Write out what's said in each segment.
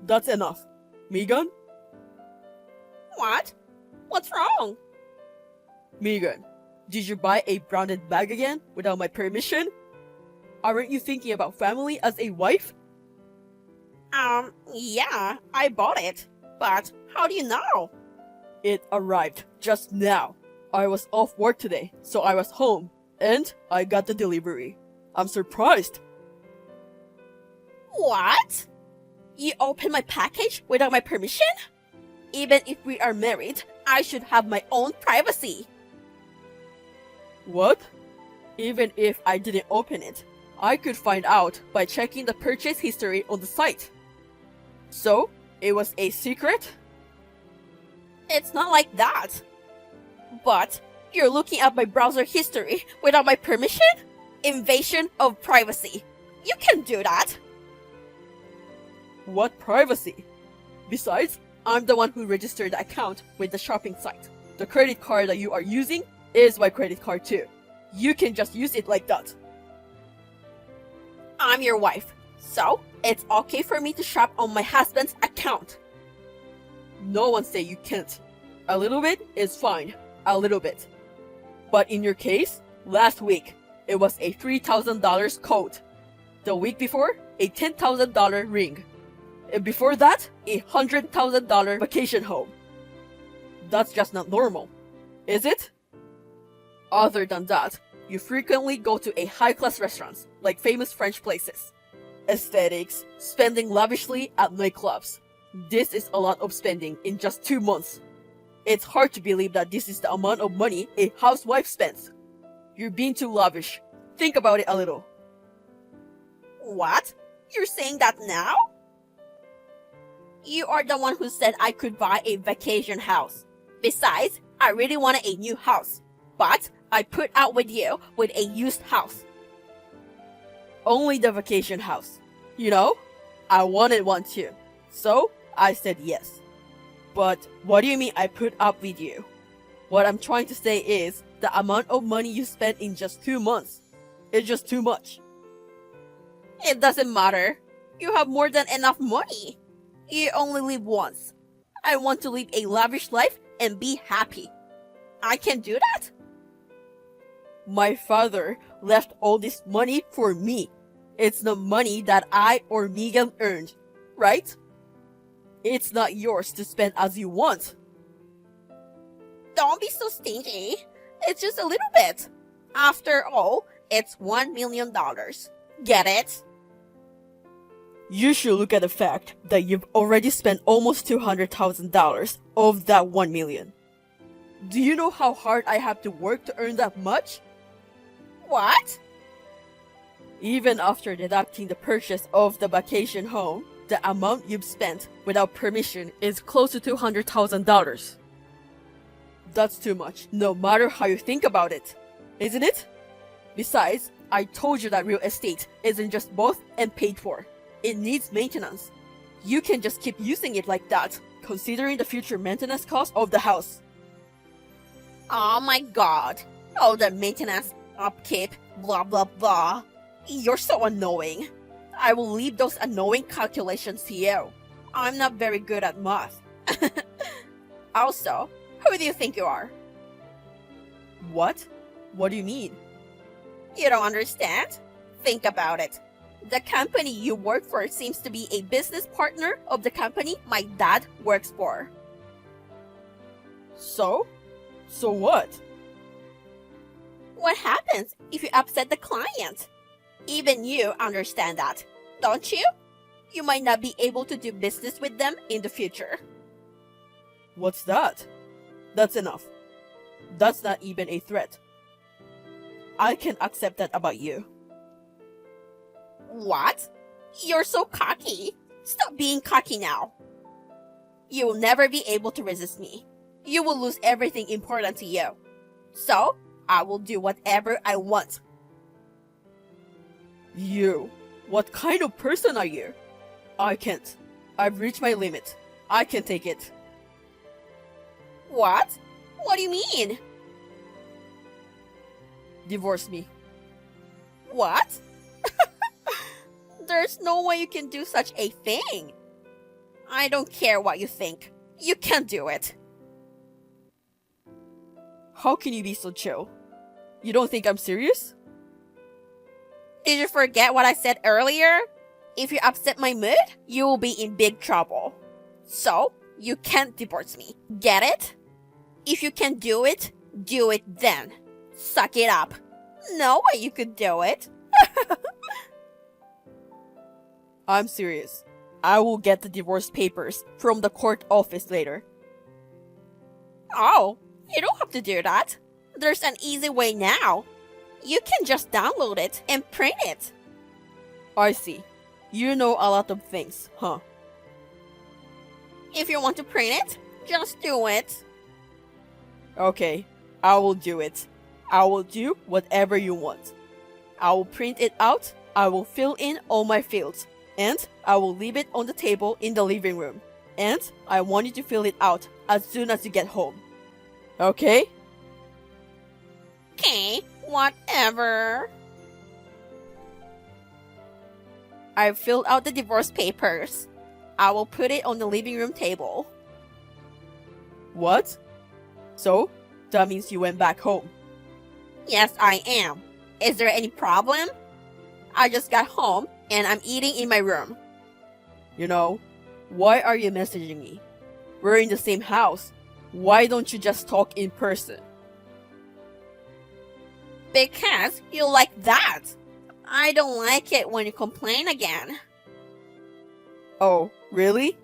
That's enough. Megan? What? What's wrong? Megan, did you buy a branded bag again without my permission? Aren't you thinking about family as a wife? Yeah, I bought it. But how do you know? It arrived just now. I was off work today, so I was home, and I got the delivery. I'm surprised. What? You opened my package without my permission? Even if we are married, I should have my own privacy. What? Even if I didn't open it, I could find out by checking the purchase history on the site. So, it was a secret? It's not like that. But you're looking at my browser history without my permission? Invasion of privacy. You can do that. What privacy? Besides, I'm the one who registered the account with the shopping site. The credit card that you are using is my credit card too. You can just use it like that. I'm your wife, so it's okay for me to shop on my husband's account. No one say you can't. A little bit is fine. A little bit. But in your case, last week, it was a $3,000 coat. The week before, a $10,000 ring. And before that, a $100,000 vacation home. That's just not normal, is it? Other than that, you frequently go to a high-class restaurants, like famous French places. Aesthetics, spending lavishly at nightclubs. This is a lot of spending in just 2 months. It's hard to believe that this is the amount of money a housewife spends. You're being too lavish. Think about it a little. What? You're saying that now? You are the one who said I could buy a vacation house. Besides, I really wanted a new house. But I put out with you with a used house. Only the vacation house. You know, I wanted one too. So, I said yes. But what do you mean I put up with you? What I'm trying to say is the amount of money you spent in just 2 months. It's just too much. It doesn't matter. You have more than enough money. You only live once. I want to live a lavish life and be happy. I can do that? My father left all this money for me. It's the money that I or Megan earned, right? It's not yours to spend as you want. Don't be so stingy. It's just a little bit. After all, it's $1 million. Get it? You should look at the fact that you've already spent almost $200,000 of that $1 million. Do you know how hard I have to work to earn that much? What? Even after deducting the purchase of the vacation home, the amount you've spent without permission is close to $200,000. That's too much, no matter how you think about it, isn't it? Besides, I told you that real estate isn't just bought and paid for. It needs maintenance. You can just keep using it like that, considering the future maintenance cost of the house. Oh my god. All the maintenance, upkeep, blah blah blah. You're so annoying. I will leave those annoying calculations to you. I'm not very good at math. Also, who do you think you are? What? What do you mean? You don't understand? Think about it. The company you work for seems to be a business partner of the company my dad works for. So? So what? What happens if you upset the client? Even you understand that, don't you? You might not be able to do business with them in the future. What's that? That's enough. That's not even a threat. I can accept that about you. What? You're so cocky. Stop being cocky now. You will never be able to resist me. You will lose everything important to you. So, I will do whatever I want. You? What kind of person are you? I can't. I've reached my limit. I can't take it. What? What do you mean? Divorce me. What? There's no way you can do such a thing. I don't care what you think. You can't do it. How can you be so chill? You don't think I'm serious? Did you forget what I said earlier? If you upset my mood, you will be in big trouble. So, you can't divorce me. Get it? If you can do it then. Suck it up. No way you could do it. I'm serious. I will get the divorce papers from the court office later. Oh, you don't have to do that. There's an easy way now. You can just download it and print it. I see. You know a lot of things, huh? If you want to print it, just do it. Okay, I will do it. I will do whatever you want. I will print it out, I will fill in all my fields, and I will leave it on the table in the living room. And I want you to fill it out as soon as you get home. Okay? Okay, whatever. I filled out the divorce papers. I will put it on the living room table. What? So, that means you went back home. Yes, I am. Is there any problem? I just got home and I'm eating in my room. You know, why are you messaging me? We're in the same house. Why don't you just talk in person? Because you like that. I don't like it when you complain again. Oh, really?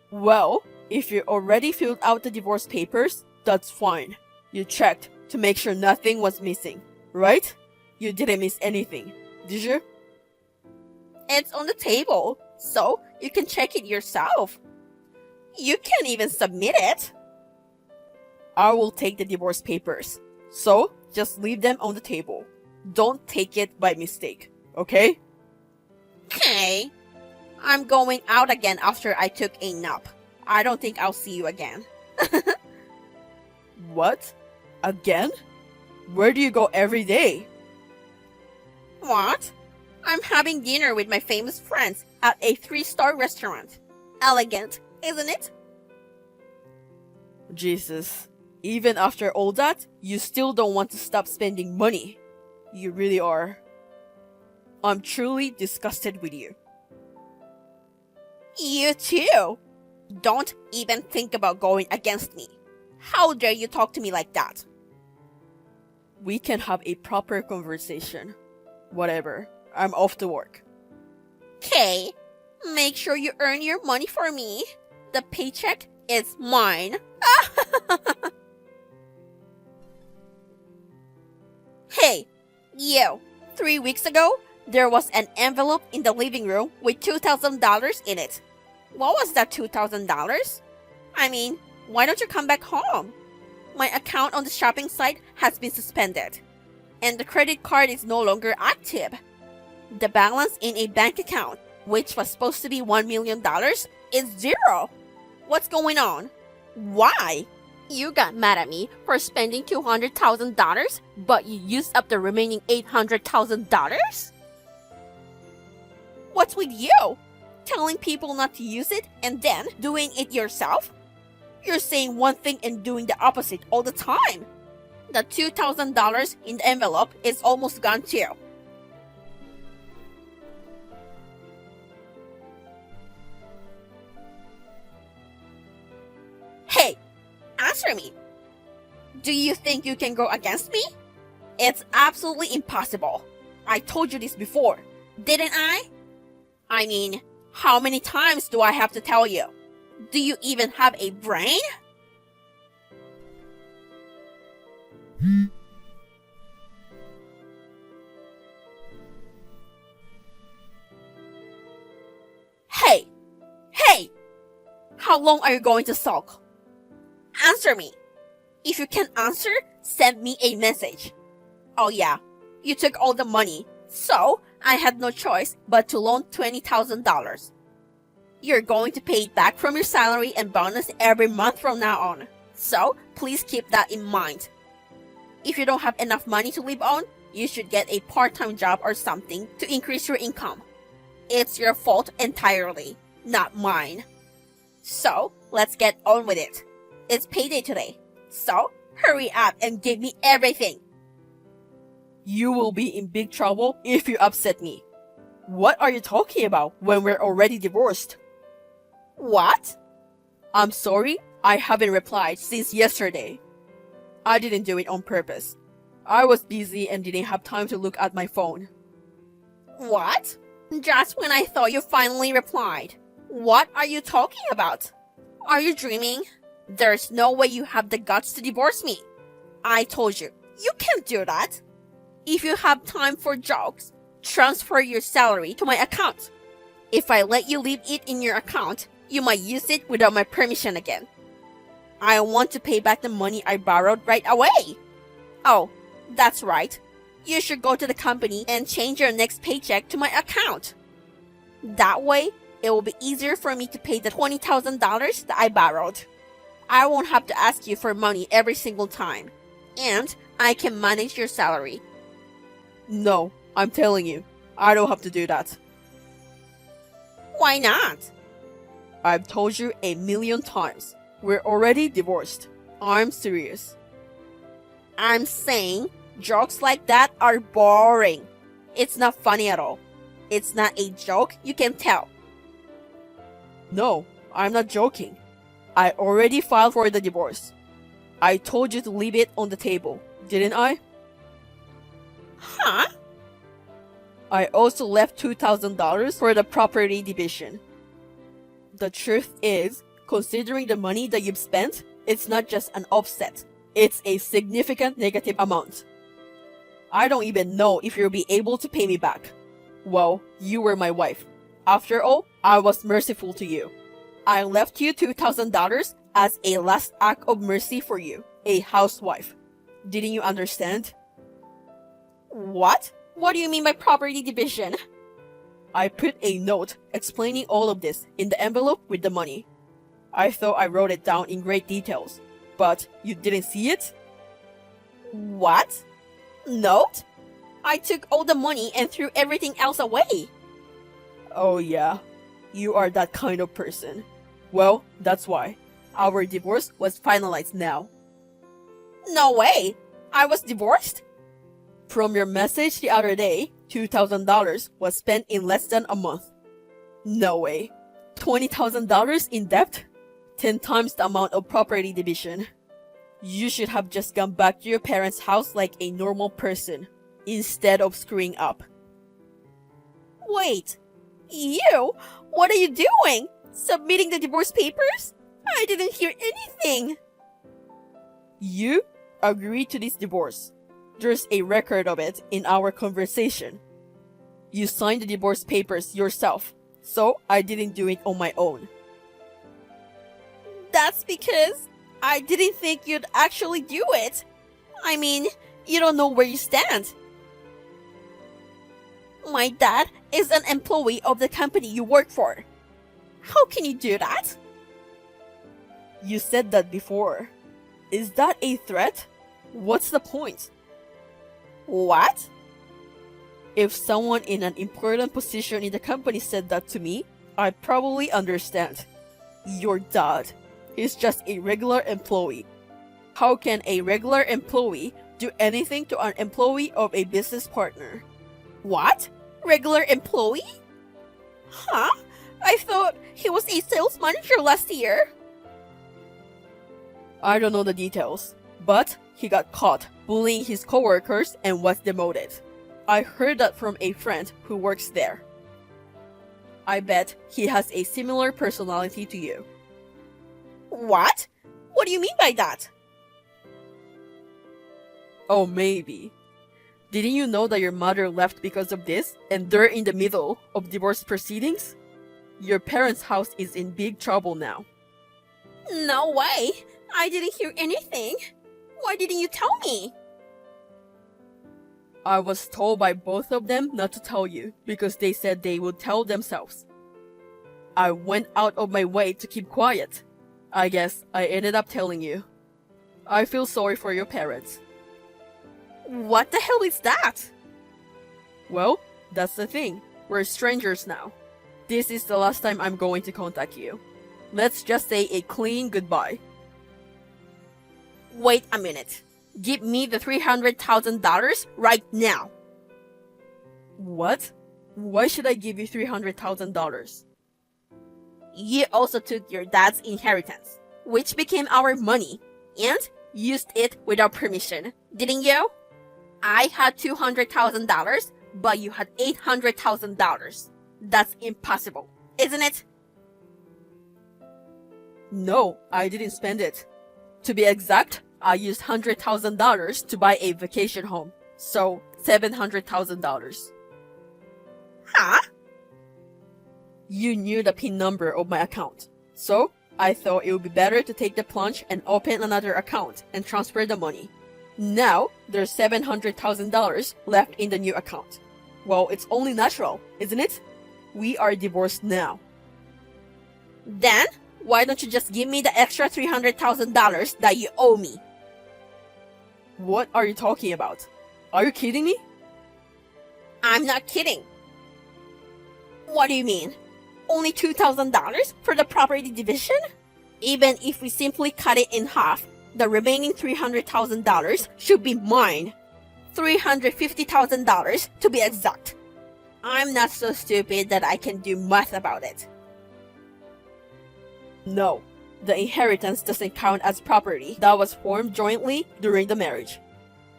Well, if you already filled out the divorce papers, that's fine. You checked to make sure nothing was missing, right? You didn't miss anything, did you? It's on the table, so you can check it yourself. You can even submit it. I will take the divorce papers, so just leave them on the table. Don't take it by mistake, okay? Okay. I'm going out again after I took a nap. I don't think I'll see you again. What? Again? Where do you go every day? What? I'm having dinner with my famous friends at a 3-star restaurant. Elegant, isn't it? Jesus. Even after all that, you still don't want to stop spending money. You really are. I'm truly disgusted with you. You too. Don't even think about going against me. How dare you talk to me like that? We can have a proper conversation. Whatever. I'm off to work. Okay. Make sure you earn your money for me. The paycheck is mine. Hey, you. 3 weeks ago, there was an envelope in the living room with $2,000 in it. What was that $2,000? I mean, why don't you come back home? My account on the shopping site has been suspended, and the credit card is no longer active. The balance in a bank account, which was supposed to be $1 million, is zero. What's going on? Why? You got mad at me for spending $200,000, but you used up the remaining $800,000? What's with you? Telling people not to use it and then doing it yourself? You're saying one thing and doing the opposite all the time. The $2,000 in the envelope is almost gone too. Hey, answer me. Do you think you can go against me? It's absolutely impossible. I told you this before, didn't I? I mean, how many times do I have to tell you? Do you even have a brain? Hey! Hey! How long are you going to sulk? Answer me. If you can't answer, send me a message. Oh yeah, you took all the money, so I had no choice but to loan $20,000. You're going to pay it back from your salary and bonus every month from now on. So please keep that in mind. If you don't have enough money to live on, you should get a part-time job or something to increase your income. It's your fault entirely, not mine. So, let's get on with it. It's payday today. So, hurry up and give me everything. You will be in big trouble if you upset me. What are you talking about when we're already divorced? What? I'm sorry, I haven't replied since yesterday. I didn't do it on purpose. I was busy and didn't have time to look at my phone. What? Just when I thought you finally replied. What are you talking about? Are you dreaming? There's no way you have the guts to divorce me. I told you, you can't do that. If you have time for jokes, transfer your salary to my account. If I let you leave it in your account, you might use it without my permission again. I want to pay back the money I borrowed right away. Oh, that's right. You should go to the company and change your next paycheck to my account. That way, it will be easier for me to pay the $20,000 that I borrowed. I won't have to ask you for money every single time. And I can manage your salary. No, I'm telling you, I don't have to do that. Why not? I've told you 1,000,000 times. We're already divorced. I'm serious. I'm saying jokes like that are boring. It's not funny at all. It's not a joke you can tell. No, I'm not joking. I already filed for the divorce. I told you to leave it on the table, didn't I? Huh? I also left $2,000 for the property division. The truth is, considering the money that you've spent, it's not just an offset. It's a significant negative amount. I don't even know if you'll be able to pay me back. Well, you were my wife. After all, I was merciful to you. I left you $2,000 as a last act of mercy for you, a housewife. Didn't you understand? What? What do you mean by property division? I put a note explaining all of this in the envelope with the money. I thought I wrote it down in great details, but you didn't see it? What? Note? I took all the money and threw everything else away. Oh yeah, you are that kind of person. Well, that's why. Our divorce was finalized now. No way! I was divorced? From your message the other day, $2,000 was spent in less than a month. No way. $20,000 in debt? 10 times the amount of property division. You should have just gone back to your parents' house like a normal person, instead of screwing up. Wait, you? What are you doing? Submitting the divorce papers? I didn't hear anything. You agreed to this divorce. There's a record of it in our conversation. You signed the divorce papers yourself, so I didn't do it on my own. That's because I didn't think you'd actually do it. I mean, you don't know where you stand. My dad is an employee of the company you work for. How can you do that? You said that before. Is that a threat? What's the point? What? If someone in an important position in the company said that to me, I'd probably understand. Your dad is just a regular employee. How can a regular employee do anything to an employee of a business partner? What? Regular employee? Huh? I thought he was a sales manager last year. I don't know the details, but he got caught bullying his coworkers and was demoted. I heard that from a friend who works there. I bet he has a similar personality to you. What? What do you mean by that? Oh, maybe. Didn't you know that your mother left because of this and they're in the middle of divorce proceedings? Your parents' house is in big trouble now. No way! I didn't hear anything. Why didn't you tell me? I was told by both of them not to tell you because they said they would tell themselves. I went out of my way to keep quiet. I guess I ended up telling you. I feel sorry for your parents. What the hell is that? Well, that's the thing. We're strangers now. This is the last time I'm going to contact you. Let's just say a clean goodbye. Wait a minute. Give me the $300,000 right now. What? Why should I give you $300,000? You also took your dad's inheritance, which became our money, and used it without permission, didn't you? I had $200,000, but you had $800,000. That's impossible, isn't it? No, I didn't spend it. To be exact, I used $100,000 to buy a vacation home. So, $700,000. Huh? You knew the PIN number of my account. So, I thought it would be better to take the plunge and open another account and transfer the money. Now, there's $700,000 left in the new account. Well, it's only natural, isn't it? We are divorced now. Then, why don't you just give me the extra $300,000 that you owe me? What are you talking about? Are you kidding me? I'm not kidding. What do you mean? Only $2,000 for the property division? Even if we simply cut it in half, the remaining $300,000 should be mine. $350,000 to be exact. I'm not so stupid that I can do math about it. No, the inheritance doesn't count as property that was formed jointly during the marriage.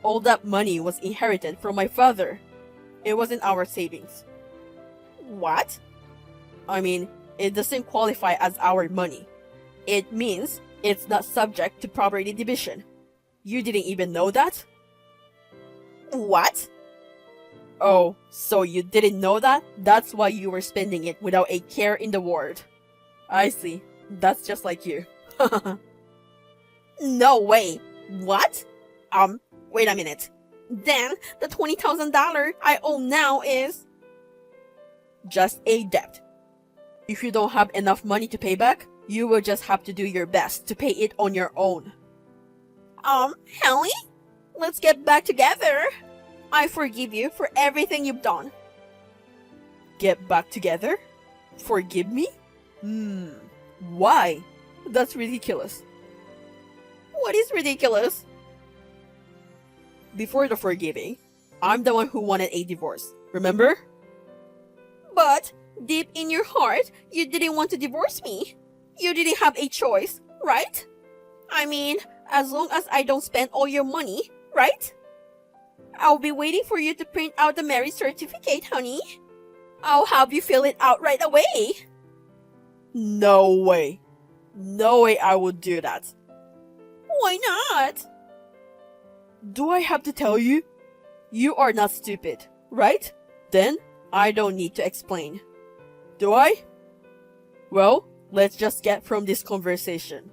All that money was inherited from my father. It wasn't our savings. What? I mean, it doesn't qualify as our money. It means it's not subject to property division. You didn't even know that? What? Oh, so you didn't know that? That's why you were spending it without a care in the world. I see. That's just like you. No way. What? Wait a minute. Then the $20,000 I owe now is just a debt. If you don't have enough money to pay back, you will just have to do your best to pay it on your own. Helly? Let's get back together. I forgive you for everything you've done. Get back together? Forgive me? Why? That's ridiculous. What is ridiculous? Before the forgiving, I'm the one who wanted a divorce. Remember? But deep in your heart, you didn't want to divorce me. You didn't have a choice, right? I mean, as long as I don't spend all your money, right? I'll be waiting for you to print out the marriage certificate, honey. I'll have you fill it out right away. No way. No way I would do that. Why not? Do I have to tell you? You are not stupid, right? Then I don't need to explain. Do I? Well, let's just get from this conversation.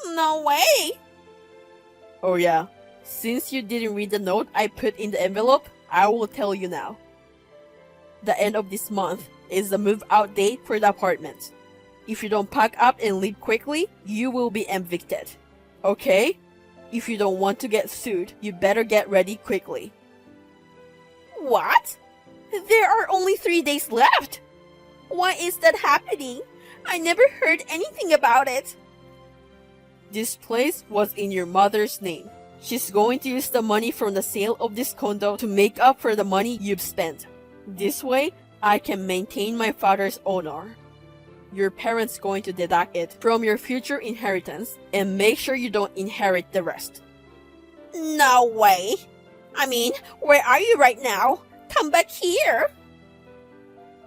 No way. Oh yeah, since you didn't read the note I put in the envelope, I will tell you now. The end of this month is the move out date for the apartment. If you don't pack up and leave quickly, you will be evicted. Okay? If you don't want to get sued, you better get ready quickly. What? There are only 3 days left. Why is that happening? I never heard anything about it. This place was in your mother's name. She's going to use the money from the sale of this condo to make up for the money you've spent. This way, I can maintain my father's honor. Your parents going to deduct it from your future inheritance and make sure you don't inherit the rest. No way. I mean, where are you right now? Come back here.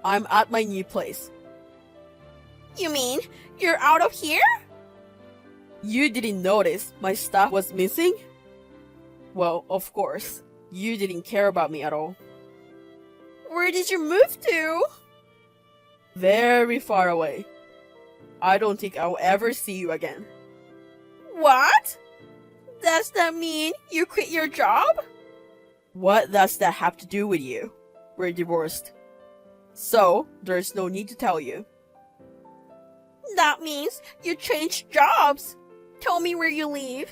I'm at my new place. You mean you're out of here? You didn't notice my stuff was missing? Well, of course, you didn't care about me at all. Where did you move to? Very far away. I don't think I'll ever see you again. What? Does that mean you quit your job? What does that have to do with you? We're divorced. So, there's no need to tell you. That means you changed jobs. Tell me where you live.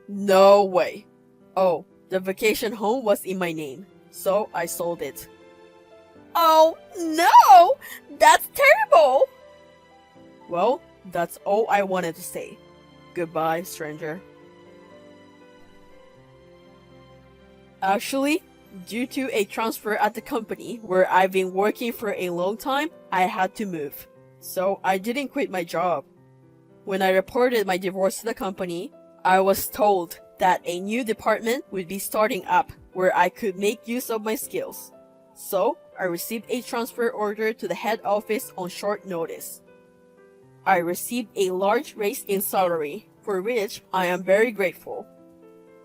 No way. Oh, the vacation home was in my name, so I sold it. Oh, no! That's terrible! Well, that's all I wanted to say. Goodbye, stranger. Actually, due to a transfer at the company where I've been working for a long time, I had to move. So I didn't quit my job. When I reported my divorce to the company, I was told that a new department would be starting up where I could make use of my skills. So I received a transfer order to the head office on short notice. I received a large raise in salary, for which I am very grateful.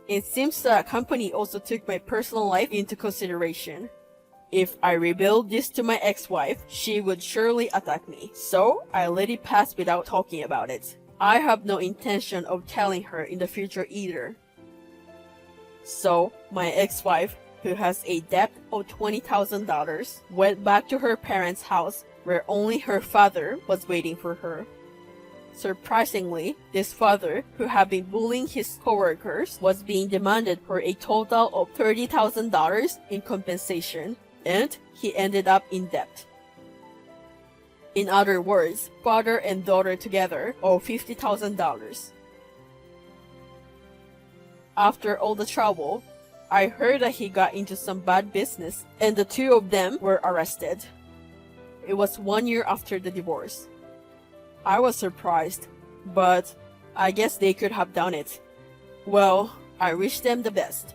It seems that the company also took my personal life into consideration. If I revealed this to my ex-wife, she would surely attack me, so I let it pass without talking about it. I have no intention of telling her in the future either. So, my ex-wife, who has a debt of $20,000, went back to her parents' house where only her father was waiting for her. Surprisingly, this father, who had been bullying his coworkers, was being demanded for a total of $30,000 in compensation, and he ended up in debt. In other words, father and daughter together owe $50,000. After all the trouble, I heard that he got into some bad business and the two of them were arrested. It was 1 year after the divorce. I was surprised, but I guess they could have done it. Well, I wish them the best.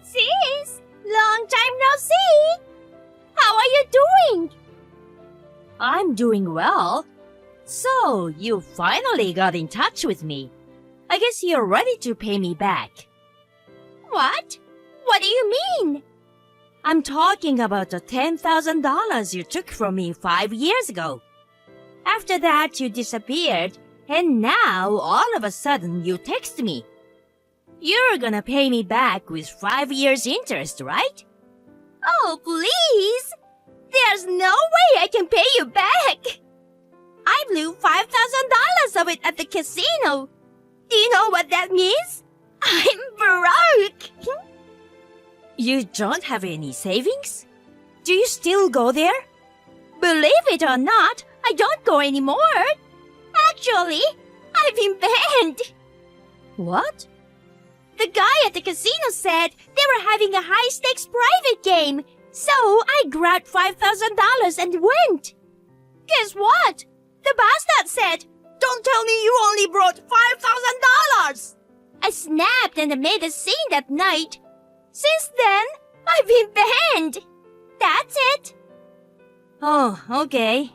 Sis, long time no see. How are you doing? I'm doing well. So, you finally got in touch with me. I guess you're ready to pay me back. What? What do you mean? I'm talking about the $10,000 you took from me 5 years ago. After that, you disappeared, and now, all of a sudden, you text me. You're gonna pay me back with 5 years interest, right? Oh, please! There's no way I can pay you back! I blew $5,000 of it at the casino. Do you know what that means? I'm broke! You don't have any savings? Do you still go there? Believe it or not, I don't go anymore. Actually, I've been banned. What? The guy at the casino said they were having a high-stakes private game, so I grabbed $5,000 and went. Guess what? The bastard said, "Don't tell me you only brought $5,000. I snapped and made a scene that night. Since then, I've been banned. That's it. Oh, okay.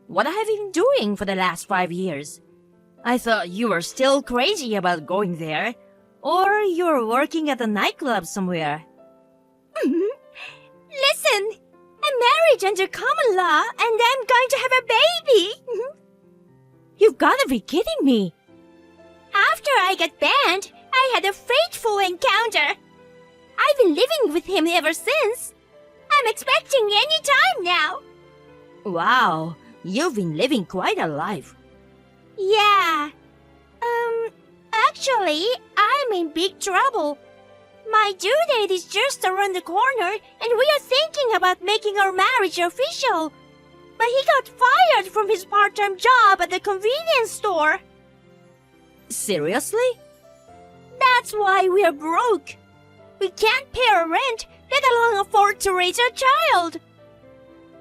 What have you been doing for the last 5 years? I thought you were still crazy about going there. Or you're working at a nightclub somewhere. Listen, I'm married under common law and I'm going to have a baby. You've got to be kidding me. After I got banned, I had a fateful encounter. I've been living with him ever since. I'm expecting any time now. Wow, you've been living quite a life. Yeah. Actually, I'm in big trouble. My due date is just around the corner, and we are thinking about making our marriage official. But he got fired from his part-time job at the convenience store. Seriously? That's why we are broke. We can't pay our rent, let alone afford to raise a child.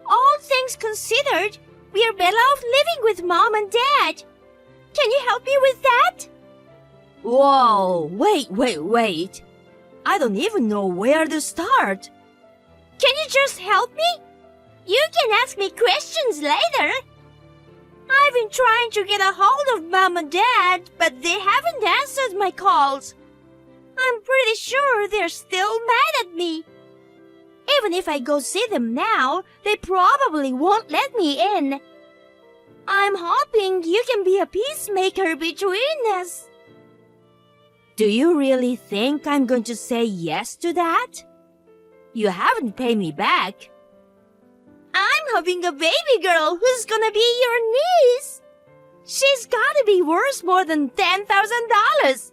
All things considered, we are better off living with Mom and Dad. Can you help me with that? Whoa, wait. I don't even know where to start. Can you just help me? You can ask me questions later. I've been trying to get a hold of Mom and Dad, but they haven't answered my calls. I'm pretty sure they're still mad at me. Even if I go see them now, they probably won't let me in. I'm hoping you can be a peacemaker between us. Do you really think I'm going to say yes to that? You haven't paid me back. I'm having a baby girl who's gonna be your niece. She's gotta be worth more than $10,000.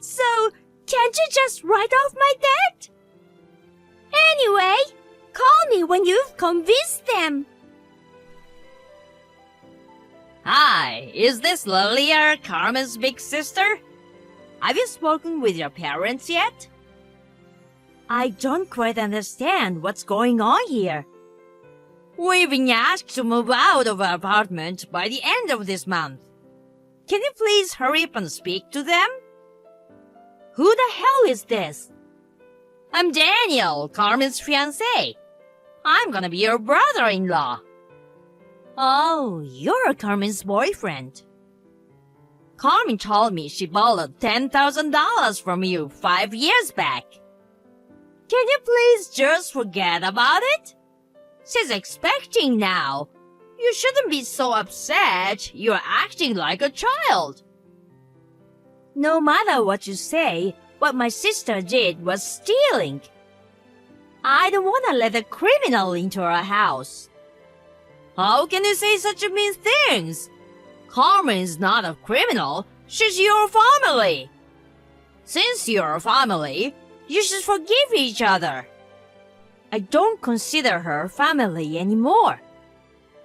So, can't you just write off my debt? Anyway, when you've convinced them. Hi, is this Lilia, Carmen's big sister? Have you spoken with your parents yet? I don't quite understand what's going on here. We've been asked to move out of our apartment by the end of this month. Can you please hurry up and speak to them? Who the hell is this? I'm Daniel, Carmen's fiancé. I'm gonna be your brother-in-law. Oh, you're Carmen's boyfriend. Carmen told me she borrowed $10,000 from you 5 years back. Can you please just forget about it? She's expecting now. You shouldn't be so upset. You're acting like a child. No matter what you say, what my sister did was stealing. I don't want to let a criminal into our house. How can you say such mean things? Carmen's not a criminal. She's your family. Since you're a family, you should forgive each other. I don't consider her family anymore.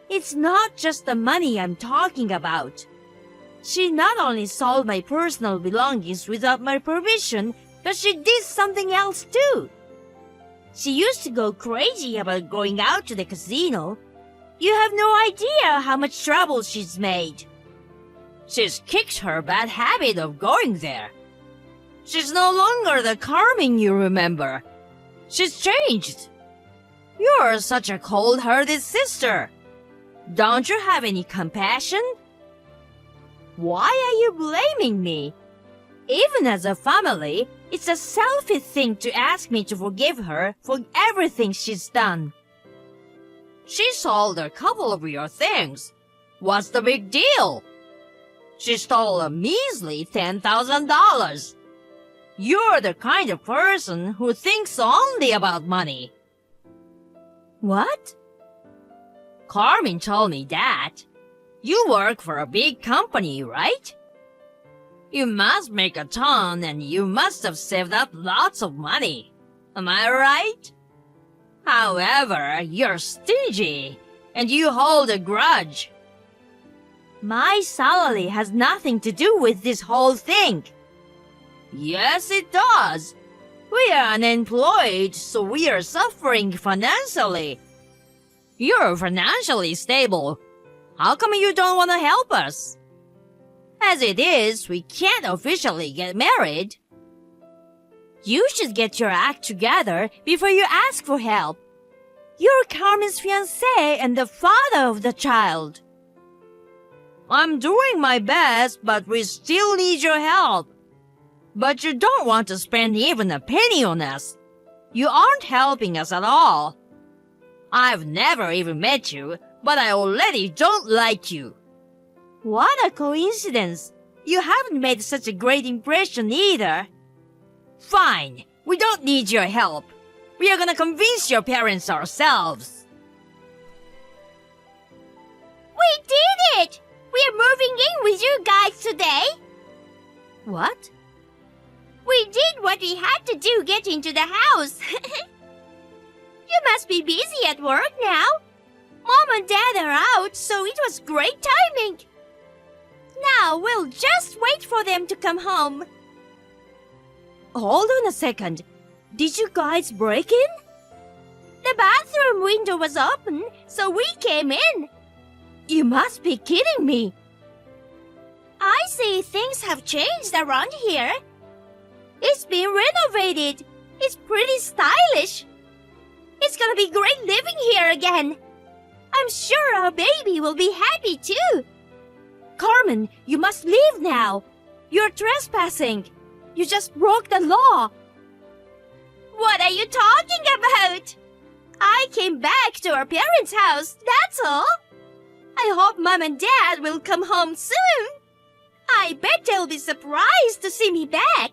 It's not just the money I'm talking about. She not only sold my personal belongings without my permission, but she did something else too. She used to go crazy about going out to the casino. You have no idea how much trouble she's made. She's kicked her bad habit of going there. She's no longer the Carmen you remember. She's changed. You're such a cold-hearted sister. Don't you have any compassion? Why are you blaming me? Even as a family, it's a selfish thing to ask me to forgive her for everything she's done. She sold a couple of your things. What's the big deal? She stole a measly $10,000. You're the kind of person who thinks only about money. What? Carmen told me that. You work for a big company, right? You must make a ton and you must have saved up lots of money. Am I right? However, you're stingy and you hold a grudge. My salary has nothing to do with this whole thing. Yes, it does. We are unemployed, so we are suffering financially. You're financially stable. How come you don't want to help us? As it is, we can't officially get married. You should get your act together before you ask for help. You're Carmen's fiancé and the father of the child. I'm doing my best, but we still need your help. But you don't want to spend even a penny on us. You aren't helping us at all. I've never even met you, but I already don't like you. What a coincidence. You haven't made such a great impression either. Fine, we don't need your help. We are gonna convince your parents ourselves. We did it! We're moving in with you guys today. What? We did what we had to do get into the house. You must be busy at work now. Mom and Dad are out, so it was great timing. Now we'll just wait for them to come home. Hold on a second. Did you guys break in? The bathroom window was open, so we came in. You must be kidding me. I see things have changed around here. It's been renovated. It's pretty stylish. It's gonna be great living here again. I'm sure our baby will be happy too. Carmen, you must leave now. You're trespassing. You just broke the law. What are you talking about? I came back to our parents' house, that's all. I hope Mom and Dad will come home soon. I bet they'll be surprised to see me back.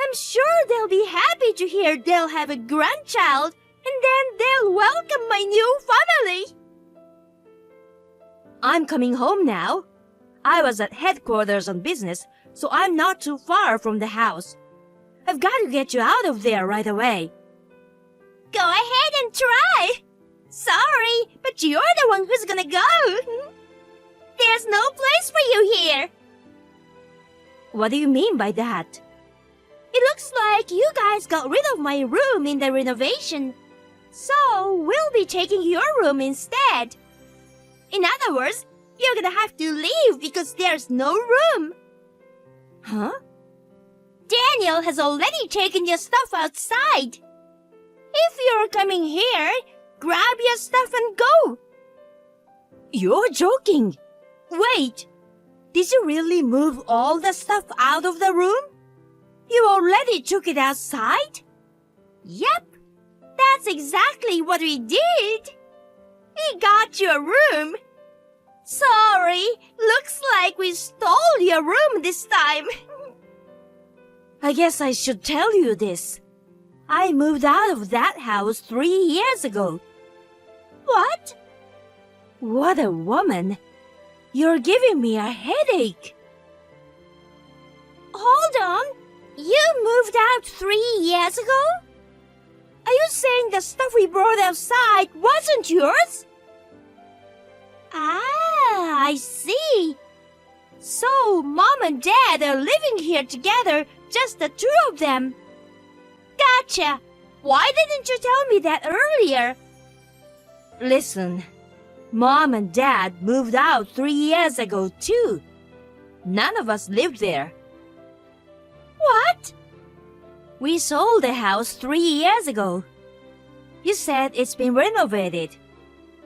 I'm sure they'll be happy to hear they'll have a grandchild, and then they'll welcome my new family. I'm coming home now. I was at headquarters on business, so I'm not too far from the house. I've got to get you out of there right away. Go ahead and try. Sorry, but you're the one who's gonna go. There's no place for you here. What do you mean by that? It looks like you guys got rid of my room in the renovation. So, we'll be taking your room instead. In other words, you're gonna have to leave because there's no room. Huh? Daniel has already taken your stuff outside. If you're coming here, grab your stuff and go. You're joking. Wait, did you really move all the stuff out of the room? You already took it outside? Yep, that's exactly what we did. We got your room. Sorry, looks like we stole your room this time. I guess I should tell you this. I moved out of that house 3 years ago. What? What a woman. You're giving me a headache. Hold on. You moved out 3 years ago? Are you saying the stuff we brought outside wasn't yours? Ah, I see. So, Mom and Dad are living here together, just the two of them. Gotcha. Why didn't you tell me that earlier? Listen, Mom and Dad moved out 3 years ago too. None of us lived there. What? We sold the house 3 years ago. You said it's been renovated.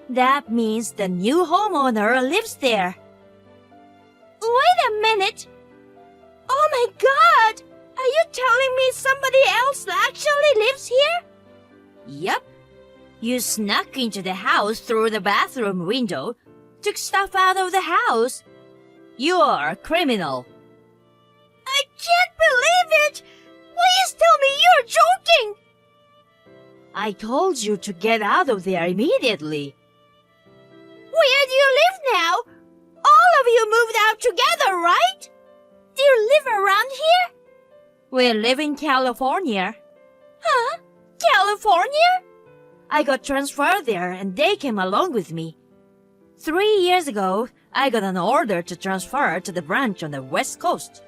That means the new homeowner lives there. Wait a minute. Oh my God! Are you telling me somebody else actually lives here? Yep. You snuck into the house through the bathroom window, took stuff out of the house. You're a criminal. I can't believe it! Please tell me you're joking! I told you to get out of there immediately. Where do you live now? All of you moved out together, right? Do you live around here? We live in California. Huh? California? I got transferred there and they came along with me. 3 years ago, I got an order to transfer to the branch on the West Coast.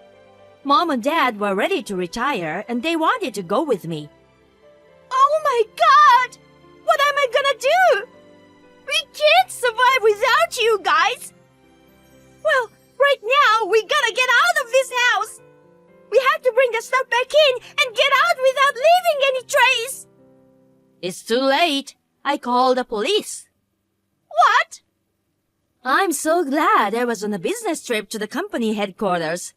Mom and Dad were ready to retire and they wanted to go with me. Oh my God! What am I gonna do? We can't survive without you guys! Well, right now we gotta get out of this house! We have to bring the stuff back in and get out without leaving any trace! It's too late. I called the police. What? I'm so glad I was on a business trip to the company headquarters.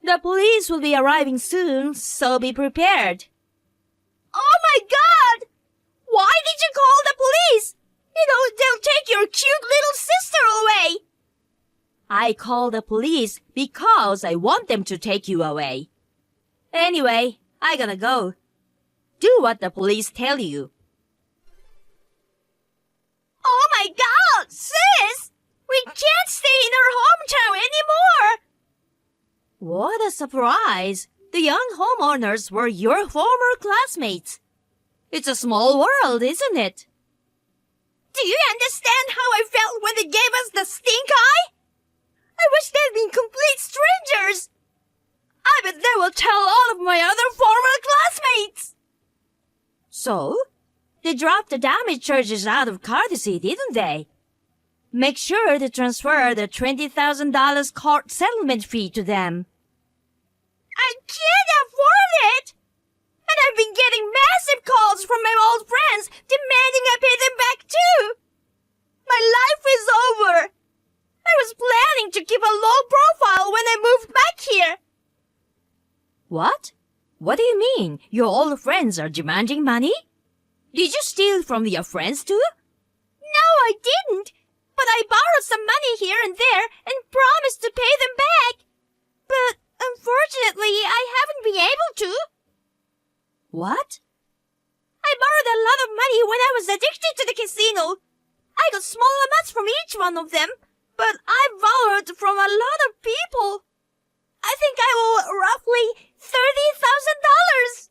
The police will be arriving soon, so be prepared. Oh my God! Why did you call the police? You know, they'll take your cute little sister away. I called the police because I want them to take you away. Anyway, I gotta go. Do what the police tell you. Oh my God, sis! We can't stay in our hometown anymore! What a surprise! The young homeowners were your former classmates. It's a small world, isn't it? Do you understand how I felt when they gave us the stink eye? I wish they'd been complete strangers. I bet they will tell all of my other former classmates. So, they dropped the damage charges out of courtesy, didn't they? Make sure to transfer the $20,000 court settlement fee to them. I can't afford it! And I've been getting massive calls from my old friends demanding I pay them back too! My life is over! I was planning to keep a low profile when I moved back here! What? What do you mean? Your old friends are demanding money? Did you steal from your friends too? No, I didn't! But I borrowed some money here and there and promised to pay them back! But unfortunately, I haven't been able to. What? I borrowed a lot of money when I was addicted to the casino. I got small amounts from each one of them, but I borrowed from a lot of people. I think I owe roughly $30,000.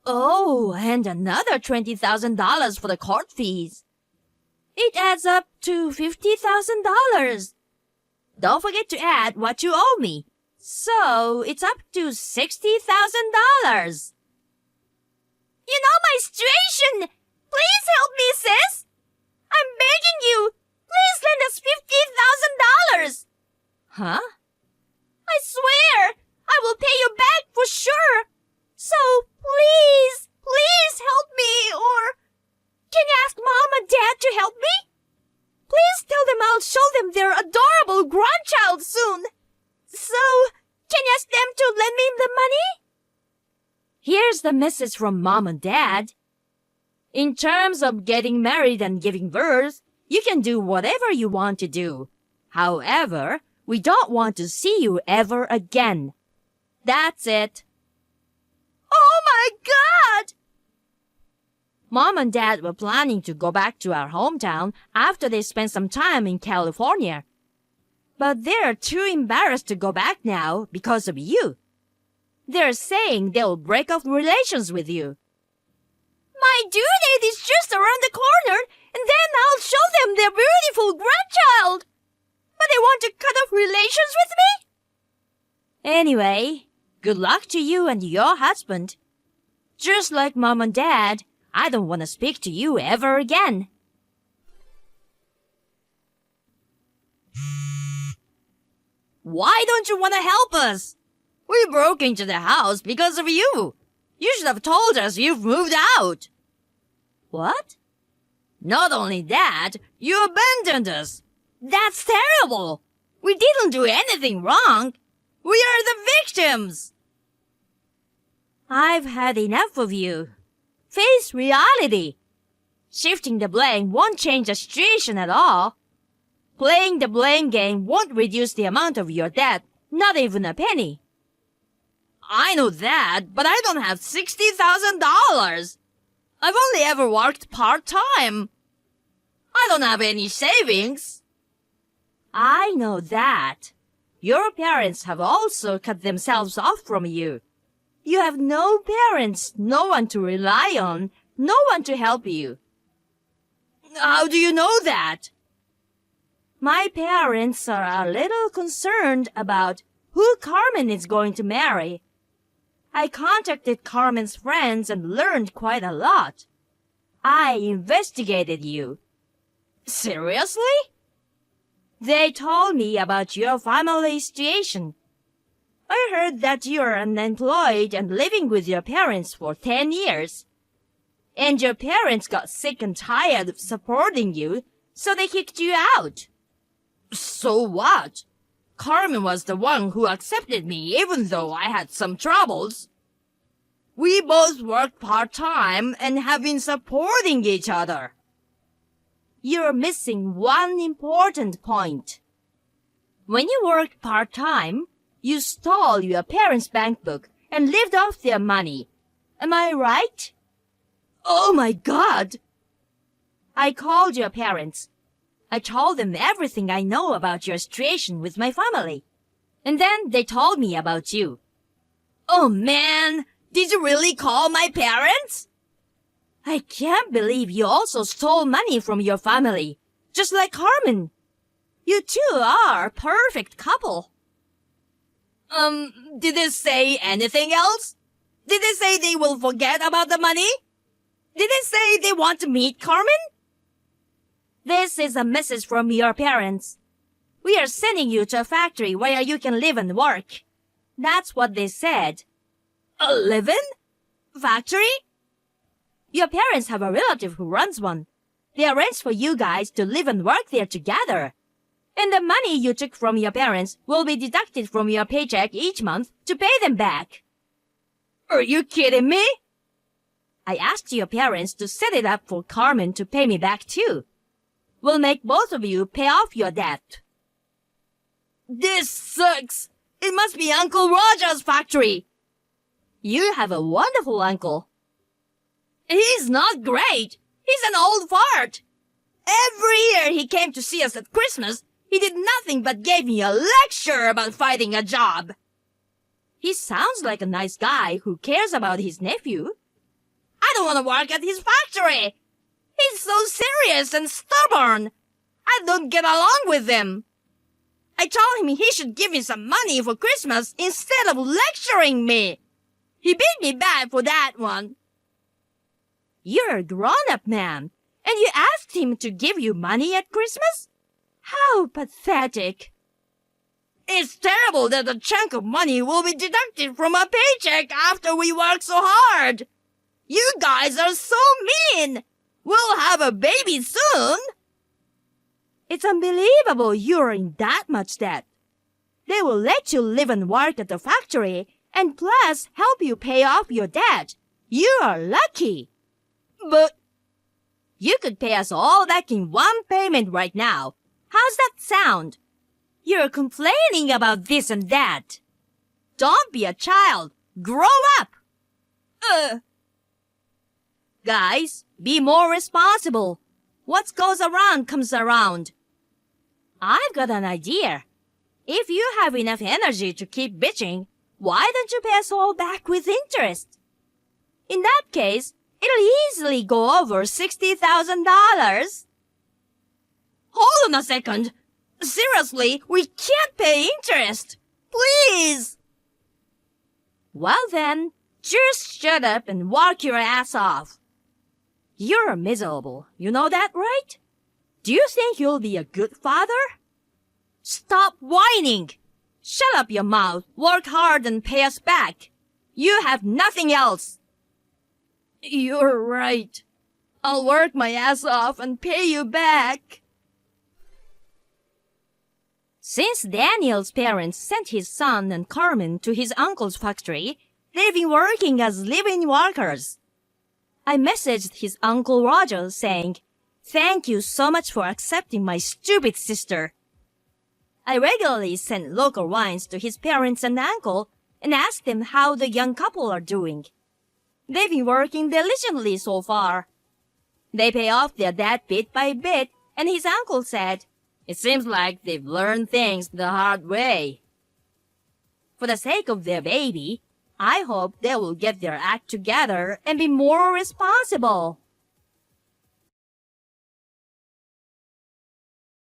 Oh, and another $20,000 for the court fees. It adds up to $50,000. Don't forget to add what you owe me. So, it's up to $60,000. You know my situation. Please help me, sis. I'm begging you. Please lend us $50,000. Huh? I swear, I will pay you back for sure. So, please help me, or can you ask Mom and Dad to help me? Please tell them I'll show them their adorable grandchild soon. So, can you ask them to lend me the money? Here's the message from Mom and Dad. In terms of getting married and giving birth, you can do whatever you want to do. However, we don't want to see you ever again. That's it. Oh my God! Mom and Dad were planning to go back to our hometown after they spent some time in California. But they're too embarrassed to go back now because of you. They're saying they'll break off relations with you. My due date is just around the corner, and then I'll show them their beautiful grandchild. But they want to cut off relations with me? Anyway, good luck to you and your husband. Just like Mom and Dad, I don't want to speak to you ever again. Why don't you want to help us? We broke into the house because of you. You should have told us you've moved out. What? Not only that, you abandoned us. That's terrible. We didn't do anything wrong. We are the victims. I've had enough of you. Face reality. Shifting the blame won't change the situation at all. Playing the blame game won't reduce the amount of your debt, not even a penny. I know that, but I don't have $60,000. I've only ever worked part-time. I don't have any savings. I know that. Your parents have also cut themselves off from you. You have no parents, no one to rely on, no one to help you. How do you know that? My parents are a little concerned about who Carmen is going to marry. I contacted Carmen's friends and learned quite a lot. I investigated you. Seriously? They told me about your family situation. I heard that you're unemployed and living with your parents for 10 years. And your parents got sick and tired of supporting you, so they kicked you out. So what? Carmen was the one who accepted me even though I had some troubles. We both worked part-time and have been supporting each other. You're missing one important point. When you worked part-time, you stole your parents' bank book and lived off their money. Am I right? Oh my God! I called your parents. I told them everything I know about your situation with my family. And then they told me about you. Oh man! Did you really call my parents? I can't believe you also stole money from your family, just like Carmen. You two are a perfect couple. Did they say anything else? Did they say they will forget about the money? Did they say they want to meet Carmen? This is a message from your parents. We are sending you to a factory where you can live and work. That's what they said. A live-in? Factory? Your parents have a relative who runs one. They arranged for you guys to live and work there together. And the money you took from your parents will be deducted from your paycheck each month to pay them back. Are you kidding me? I asked your parents to set it up for Carmen to pay me back too. We'll make both of you pay off your debt. This sucks. It must be Uncle Roger's factory. You have a wonderful uncle. He's not great. He's an old fart. Every year he came to see us at Christmas, he did nothing but gave me a lecture about finding a job. He sounds like a nice guy who cares about his nephew. I don't want to work at his factory. He's so serious and stubborn. I don't get along with him. I told him he should give me some money for Christmas instead of lecturing me. He beat me bad for that one. You're a grown-up man, and you asked him to give you money at Christmas? How pathetic. It's terrible that a chunk of money will be deducted from our paycheck after we work so hard. You guys are so mean. We'll have a baby soon. It's unbelievable you're in that much debt. They will let you live and work at the factory and plus help you pay off your debt. You are lucky. But you could pay us all back in one payment right now. How's that sound? You're complaining about this and that. Don't be a child. Grow up. Guys, be more responsible. What goes around comes around. I've got an idea. If you have enough energy to keep bitching, why don't you pay us all back with interest? In that case, it'll easily go over $60,000. Hold on a second. Seriously, we can't pay interest. Please. Well then, just shut up and work your ass off. You're miserable, you know that, right? Do you think you'll be a good father? Stop whining! Shut up your mouth, work hard and pay us back. You have nothing else. You're right. I'll work my ass off and pay you back. Since Daniel's parents sent his son and Carmen to his uncle's factory, they've been working as live-in workers. I messaged his Uncle Roger saying, "Thank you so much for accepting my stupid sister." I regularly send local wines to his parents and uncle and ask them how the young couple are doing. They've been working diligently so far. They pay off their debt bit by bit, and his uncle said, "It seems like they've learned things the hard way." For the sake of their baby, I hope they will get their act together and be more responsible.